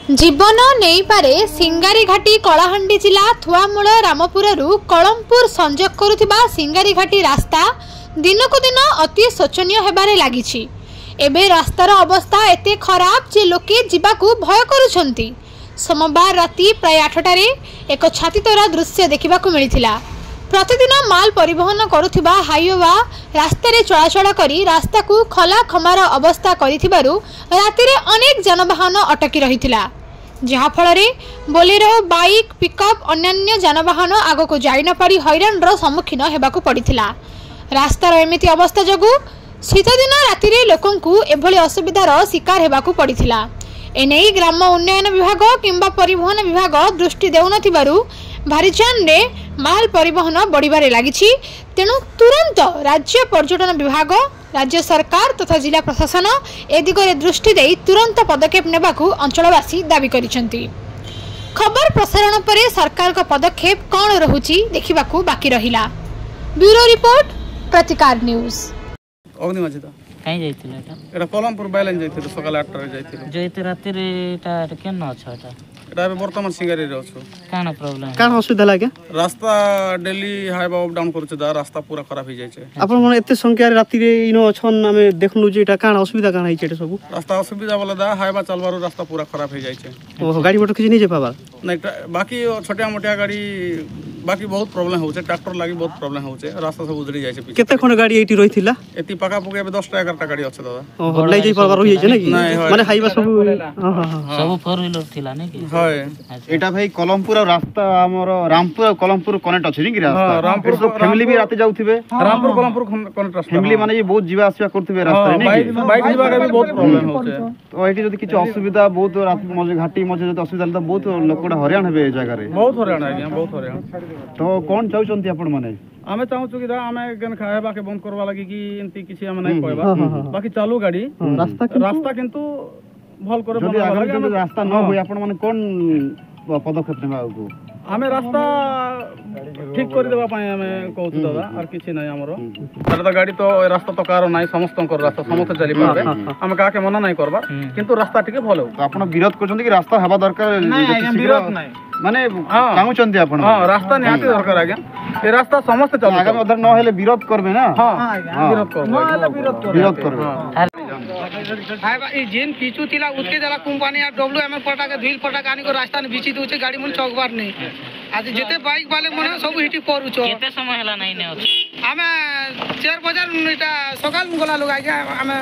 जीवन नहीं पारे सिंगारी घाटी कलाहांडी जिला थुआमूल रामपुर कलमपुर संजोग करुथिबा सिंगारी घाटी रास्ता दिनक दिन अति शोचनीय हेबारे लागिछि। एबे रास्तार अवस्था एते खराब जे लोके जिबाकू भय करुछंती। सोमवार राति प्राय 8टारे एक छातीतोरा दृश्य देखिबाकू मिलिथिला। प्रतिदिन माल परिवहन करुथिबा हाईवे रास्ता रे चलाचल करी रास्ता को खला खमार अवस्था करिथिबारु रातिरे अनेक जानवाहन अटकी रहिथिला, जहा फଳରେ बोलेरो बाइक पिकअप अन्य जानवाहन आगो को जाई न पारी हैरानर सम्मुखीन हेबाकू पड़िथिला। रास्तार एमिति अवस्था जगु शीत दिन रातिरे लोकंकु एभली असुविधार शिकार हेबाकू पड़िथिला। एने ग्राम उन्नयन विभाग किंबा परिवहन विभाग दृष्टि देउनथिबारु भारीचान रे माल परिवहन बढ़िबारे लागिछि। तेणु तुरंत राज्य पर्यटन विभाग, राज्य सरकार तथा जिला प्रशासन ए दिगरे दृष्टि देई तुरंत पदक्षेप नेबाकू अंचलवासी दाबी करिसेंती। खबर प्रसारण परे सरकार का पदक्षेप कौन रहुछि देखिबाकू बाकी रहिला। ब्यूरो रिपोर्ट प्रतिकार न्यूज। अग्निमाझी कहीं जाइथिले एटा कलमपुर बाइलेन जाइथिले सकाल 8 रे जाइथिले जइते राति रे एटा केन अछि एटा एटा वर्तमान सिंगारी रे अछु। काना प्रॉब्लम काना असुविधा लागे? रास्ता डेली हाईवे अप डाउन करछ दा रास्ता पूरा खराब हो जाय छै। अपन मन एते संख्या रे राति रे इनो अछन हमें देखनु जे एटा काना असुविधा काना है छै सब रास्ता असुविधा वाला दा हाईवे चलबारो रास्ता पूरा खराब हो जाय छै। ओ गाड़ी मोटर किछ नै जे पाबा नै बाकी छोटा मोटा गाड़ी बाकी बहुत प्रॉब्लम हो छै। ट्रैक्टर लागि बहुत प्रॉब्लम हो छै। रास्ता सब उजड़ी जाय छै। केते खन गाड़ी एटी रहिथिला? एती पका पुके 10टा 11टा गाड़ी अछि दादा। ओ नै जे पाबा रहि छै नै कि माने हाईवे सब सब फोर व्हीलर थिला नै कि हाय एटा भाई कलमपुर रास्ता हमर रामपुर कलमपुर कनेक्ट अछि नै कि रास्ता? हां रामपुर फैमिली भी राते जाउथिबे। रामपुर कलमपुर कनेक्ट रास्ता फैमिली माने ये बहुत जीवा आसीबा करथिबे रास्ता रे नै कि बाइक जीवा के भी बहुत प्रॉब्लम हो छै। तो एटी जदी किछ असुविधा बहुत रात मजे घाटी मजे जदी असुविधा त बहुत लोकडा हरियाण हेबे ए जगह रे। बहुत हरियाण है यहां बहुत हरियाण। तो कोन चाहउछंती आपण माने? आमे चाहू कि आमे गन खाएबा के बंद करवा लगी कि एंती किछि हम नै कहबा। बाकी चालू गाड़ी रास्ता किंतु भल करे जदी अगर रास्ता न होय आपण माने कोन पदक्षेप नेबा को? आमे रास्ता ठीक कर देबा पय हमें कहू दादा और किछि नै हमरो दादा गाड़ी तो रास्ता तो कार नै समस्त कर रास्ता समस्त चली पाबे। हम का के मना नै करबा किंतु रास्ता ठीक भलो। तो आपण विरोध करछंती कि रास्ता हवा दरकार? नै विरोध नै माने चाहउछंती आपण? हां रास्ता निहाती दरकार आज्ञा। ए रास्ता समस्त चली आगे उधर न हेले विरोध करबे ना? हां आज्ञा विरोध करबो। न हेले विरोध करबे। हाय बा ई जेन पीछू थिला उसके जला कंपनी या डब्ल्यूएमएल पटा के धुइल पटा कानी को रास्ता ने बिची दोचे गाड़ी मन चौकबार नहीं। आज जेते बाइक वाले मन सब हिटी परुचो। केते समय हला नहीं ने अछि? हमें 4 बजे एटा सकाल गला लोग आ गया हमें